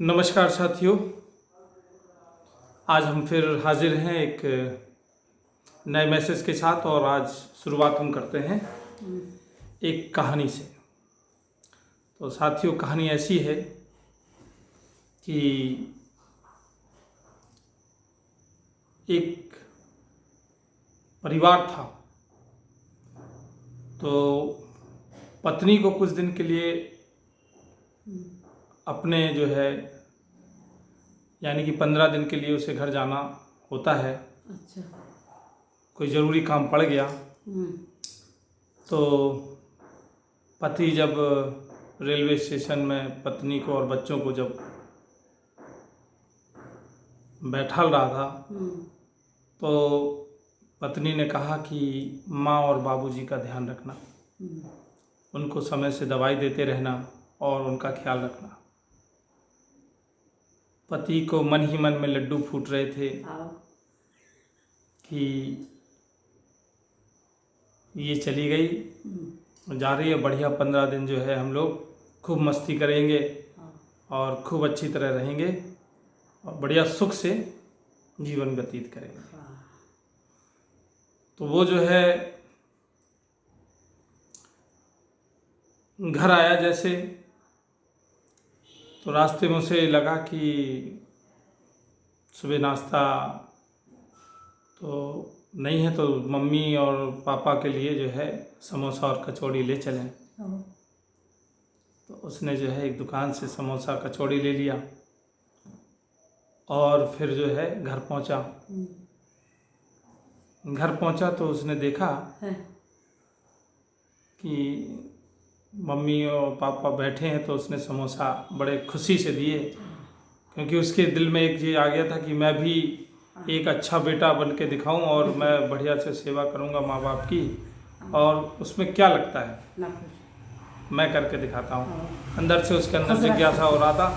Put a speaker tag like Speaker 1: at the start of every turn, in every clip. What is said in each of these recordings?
Speaker 1: नमस्कार साथियों, आज हम फिर हाजिर हैं एक नए मैसेज के साथ। और आज शुरुआत हम करते हैं एक कहानी से। तो साथियों, कहानी ऐसी है कि एक परिवार था। तो पत्नी को कुछ दिन के लिए अपने जो है यानी कि 15 दिन के लिए उसे घर जाना होता है।
Speaker 2: अच्छा।
Speaker 1: कोई ज़रूरी काम पड़ गया। तो पति जब रेलवे स्टेशन में पत्नी को और बच्चों को जब बैठा रहा था तो पत्नी ने कहा कि माँ और बाबूजी का ध्यान रखना, उनको समय से दवाई देते रहना और उनका ख्याल रखना। पति को मन ही मन में लड्डू फूट रहे थे कि ये चली गई, जा रही है, बढ़िया 15 दिन जो है हम लोग खूब मस्ती करेंगे और खूब अच्छी तरह रहेंगे और बढ़िया सुख से जीवन व्यतीत करेंगे। तो वो जो है घर आया जैसे, तो रास्ते में उसे लगा कि सुबह नाश्ता तो नहीं है, तो मम्मी और पापा के लिए जो है समोसा और कचौड़ी ले चलें। तो उसने जो है एक दुकान से समोसा कचौड़ी ले लिया और फिर जो है घर पहुंचा। घर पहुंचा तो उसने देखा कि मम्मी और पापा बैठे हैं। तो उसने समोसा बड़े खुशी से दिए, क्योंकि उसके दिल में एक चीज़ आ गया था कि मैं भी एक अच्छा बेटा बन के दिखाऊँ और मैं बढ़िया से सेवा करूँगा माँ बाप की, और उसमें क्या लगता है मैं करके दिखाता हूँ। अंदर से उसके अंदर जिज्ञासा हो रहा था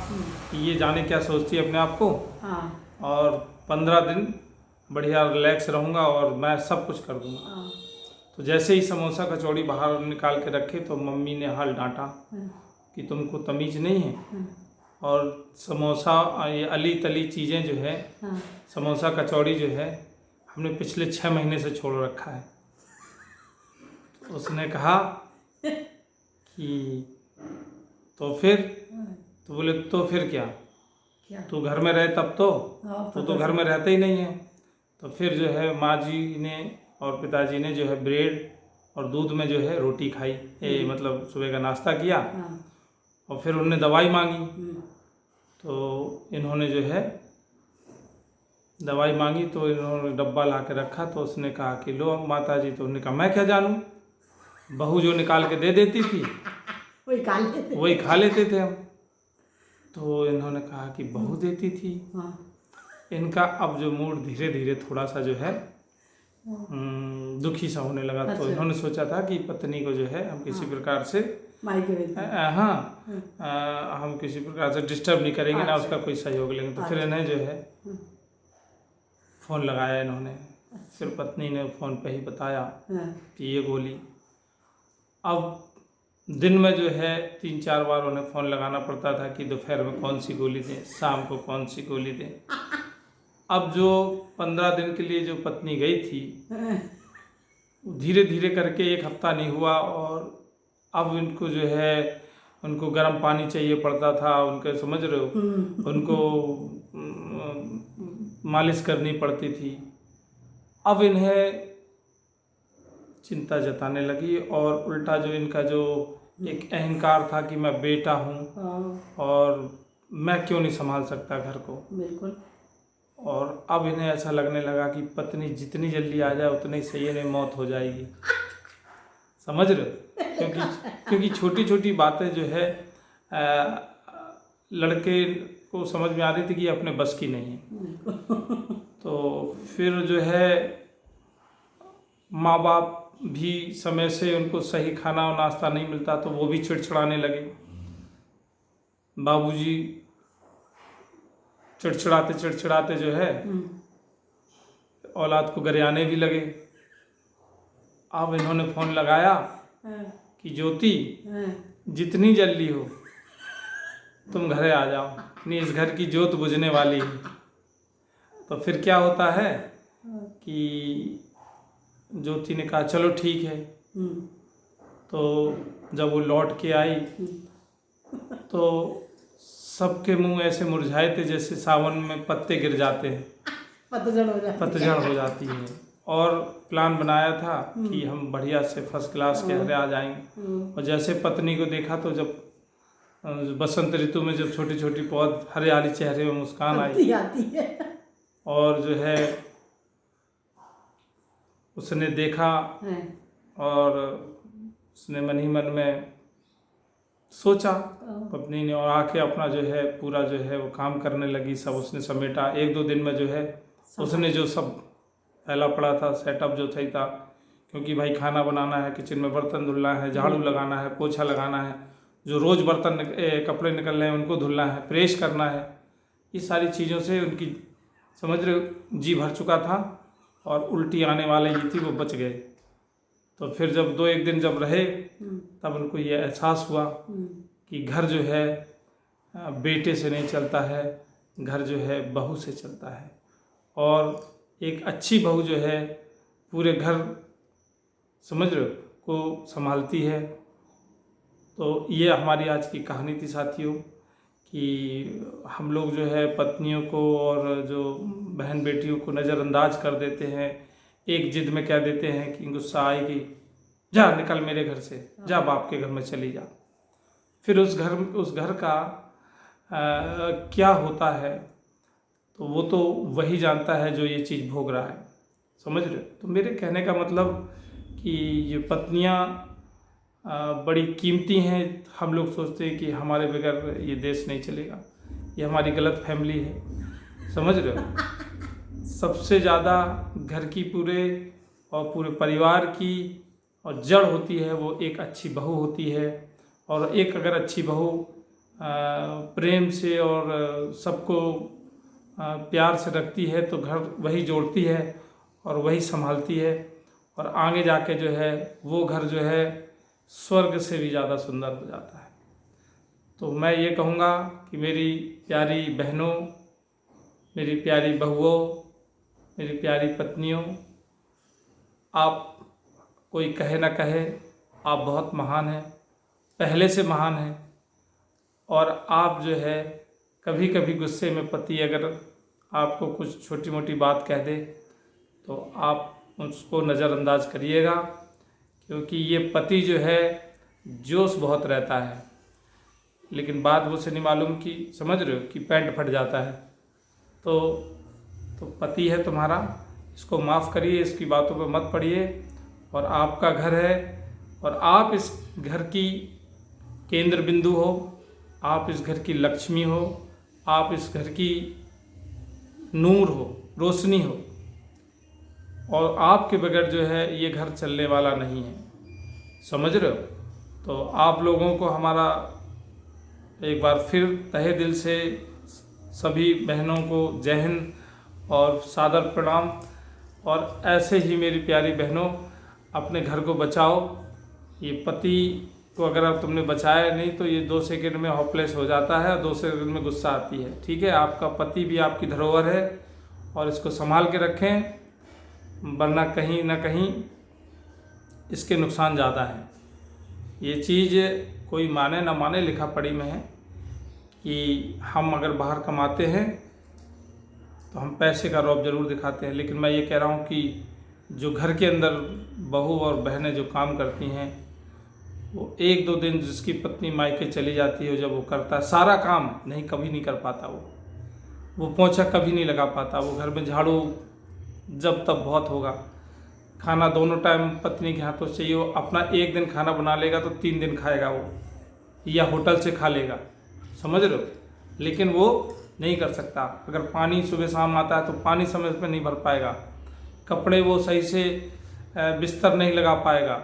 Speaker 1: कि ये जाने क्या सोचती है अपने आप को, और 15 दिन बढ़िया रिलैक्स रहूँगा और मैं सब कुछ कर दूँगा। तो जैसे ही समोसा कचौड़ी बाहर निकाल के रखे तो मम्मी ने हाल डांटा कि तुमको तमीज़ नहीं है, और समोसा ये अली तली चीज़ें जो है, समोसा कचौड़ी जो है हमने पिछले 6 महीने से छोड़ रखा है। तो उसने कहा कि तो फिर, तो बोले तो फिर क्या, तू घर में रहे तब तो घर में रहते ही नहीं है। तो फिर जो है माँ जी ने और पिताजी ने जो है ब्रेड और दूध में जो है रोटी खाई, मतलब सुबह का नाश्ता किया। और फिर उन्होंने दवाई मांगी। तो इन्होंने जो है दवाई मांगी तो इन्होंने डब्बा ला के रखा। तो उसने कहा कि लो माता जी। तो उन्होंने कहा मैं क्या जानूँ, बहू जो निकाल के दे देती थी वही खा लेते थे हम। तो इन्होंने कहा कि बहू देती थी। इनका अब जो मूड धीरे धीरे थोड़ा सा जो है दुखी सा होने लगा। तो इन्होंने सोचा था कि पत्नी को जो है हम किसी प्रकार से हम किसी प्रकार से डिस्टर्ब नहीं करेंगे, ना उसका कोई सहयोग लेंगे। तो फिर इन्हें जो है फ़ोन लगाया इन्होंने। फिर पत्नी ने फ़ोन पे ही बताया कि ये गोली। अब दिन में जो है 3-4 बार उन्हें फ़ोन लगाना पड़ता था कि दोपहर में कौन सी गोली दें, शाम को कौन सी गोली दें। अब जो 15 दिन के लिए जो पत्नी गई थी, धीरे धीरे करके 1 हफ्ता नहीं हुआ और अब इनको जो है उनको गर्म पानी चाहिए पड़ता था, उनके समझ रहे हो, उनको मालिश करनी पड़ती थी। अब इन्हें चिंता जताने लगी और उल्टा जो इनका जो एक अहंकार था कि मैं बेटा हूँ और मैं क्यों नहीं संभाल सकता घर को, बिल्कुल। और अब इन्हें ऐसा लगने लगा कि पत्नी जितनी जल्दी आ जाए उतनी सही है, मौत हो जाएगी। समझ रहे हो, क्योंकि छोटी छोटी बातें जो है लड़के को समझ में आ रही थी कि अपने बस की नहीं है। तो फिर जो है माँ बाप भी समय से उनको सही खाना और नाश्ता नहीं मिलता तो वो भी चिड़चिड़ाने लगे। बाबूजी चिड़चिड़ाते जो है औलाद को गरियाने भी लगे। अब इन्होंने फ़ोन लगाया कि ज्योति जितनी जल्दी हो तुम घरे आ जाओ, नहीं इस घर की जोत बुझने वाली है। तो फिर क्या होता है कि ज्योति ने कहा चलो ठीक है। तो जब वो लौट के आई तो सबके मुंह ऐसे मुरझाए थे जैसे सावन में पत्ते गिर जाते हैं, पतझड़ हो जाती है। और प्लान बनाया था कि हम बढ़िया से फर्स्ट क्लास के घरे आ जाएंगे। और जैसे पत्नी को देखा तो जब बसंत ऋतु में जब छोटी छोटी पौध हरियाली चेहरे में मुस्कान आई और जो है उसने देखा और उसने मन ही मन में सोचा पत्नी ने, और आके अपना जो है पूरा जो है वो काम करने लगी। सब उसने समेटा। 1-2 दिन में जो है उसने जो सब फैला पड़ा था सेटअप जो था, क्योंकि भाई खाना बनाना है, किचन में बर्तन धुलना है, झाड़ू लगाना है, पोछा लगाना है, जो रोज़ बर्तन कपड़े निकल रहे हैं उनको धुलना है, प्रेस करना है, ये सारी चीज़ों से उनकी समझ रहे जी भर चुका था और उल्टी आने वाली थी, वो बच गए। तो फिर जब 2-1 दिन जब रहे तब उनको ये एहसास हुआ कि घर जो है बेटे से नहीं चलता है, घर जो है बहू से चलता है। और एक अच्छी बहू जो है पूरे घर समझ रहे हो को संभालती है। तो ये हमारी आज की कहानी थी साथियों, कि हम लोग जो है पत्नियों को और जो बहन बेटियों को नज़रअंदाज कर देते हैं। एक जिद में कह देते हैं कि गुस्सा आएगी, जा निकल मेरे घर से, जा बाप के घर में चली जा। फिर उस घर का क्या होता है तो वो तो वही जानता है जो ये चीज़ भोग रहा है, समझ रहे हो। तो मेरे कहने का मतलब कि ये पत्नियाँ बड़ी कीमती हैं। हम लोग सोचते हैं कि हमारे बगैर ये देश नहीं चलेगा, ये हमारी गलत फैमिली है, समझ रहे हो। सबसे ज़्यादा घर की पूरे परिवार की और जड़ होती है वो एक अच्छी बहू होती है। और एक अगर अच्छी बहू प्रेम से और सबको प्यार से रखती है तो घर वही जोड़ती है और वही संभालती है, और आगे जाके जो है वो घर जो है स्वर्ग से भी ज़्यादा सुंदर हो जाता है। तो मैं ये कहूँगा कि मेरी प्यारी बहनों, मेरी प्यारी बहुओं, मेरी प्यारी पत्नियों, आप कोई कहे ना कहे आप बहुत महान हैं, पहले से महान हैं। और आप जो है कभी कभी गुस्से में पति अगर आपको कुछ छोटी मोटी बात कह दे तो आप उसको नज़रअंदाज करिएगा, क्योंकि ये पति जो है जोश बहुत रहता है, लेकिन बात वो से नहीं मालूम कि समझ रहे हो कि पैंट फट जाता है। तो पति है तुम्हारा, इसको माफ़ करिए, इसकी बातों पे मत पड़िए। और आपका घर है और आप इस घर की केंद्र बिंदु हो, आप इस घर की लक्ष्मी हो, आप इस घर की नूर हो, रोशनी हो। और आपके बगैर जो है ये घर चलने वाला नहीं है, समझ रहे हो। तो आप लोगों को हमारा एक बार फिर तहे दिल से सभी बहनों को जय हिंद और सादर प्रणाम। और ऐसे ही मेरी प्यारी बहनों, अपने घर को बचाओ। ये पति को अगर आप तुमने बचाया नहीं तो ये 2 सेकंड में होपलेस हो जाता है, 2 सेकंड में गुस्सा आती है। ठीक है, आपका पति भी आपकी धरोहर है और इसको संभाल के रखें, वरना कहीं ना कहीं इसके नुकसान ज़्यादा है। ये चीज़ कोई माने ना माने लिखा पढ़ी में है कि हम अगर बाहर कमाते हैं तो हम पैसे का रौब ज़रूर दिखाते हैं, लेकिन मैं ये कह रहा हूँ कि जो घर के अंदर बहू और बहनें जो काम करती हैं वो 1-2 दिन जिसकी पत्नी मायके चली जाती है, जब वो करता है सारा काम, नहीं कभी नहीं कर पाता, वो पोंछा कभी नहीं लगा पाता, वो घर में झाड़ू जब तब बहुत होगा, खाना दोनों टाइम पत्नी के हाथों से चाहिए। वो अपना 1 दिन खाना बना लेगा तो 3 दिन खाएगा वो, या होटल से खा लेगा, समझ रहे हो। लेकिन वो नहीं कर सकता। अगर पानी सुबह शाम आता है तो पानी समय पर नहीं भर पाएगा, कपड़े वो सही से बिस्तर नहीं लगा पाएगा,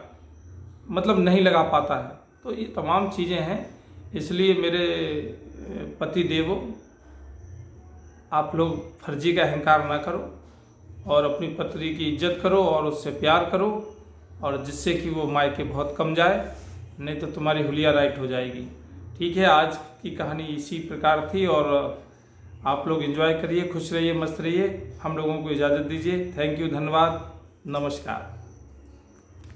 Speaker 1: मतलब नहीं लगा पाता है। तो ये तमाम चीज़ें हैं। इसलिए मेरे पति देवों, आप लोग फर्जी का अहंकार ना करो और अपनी पत्नी की इज्जत करो और उससे प्यार करो, और जिससे कि वो मायके बहुत कम जाए, नहीं तो तुम्हारी हुलिया राइट हो जाएगी। ठीक है, आज की कहानी इसी प्रकार थी और आप लोग एंजॉय करिए, खुश रहिए, मस्त रहिए। हम लोगों को इजाज़त दीजिए। थैंक यू, धन्यवाद, नमस्कार।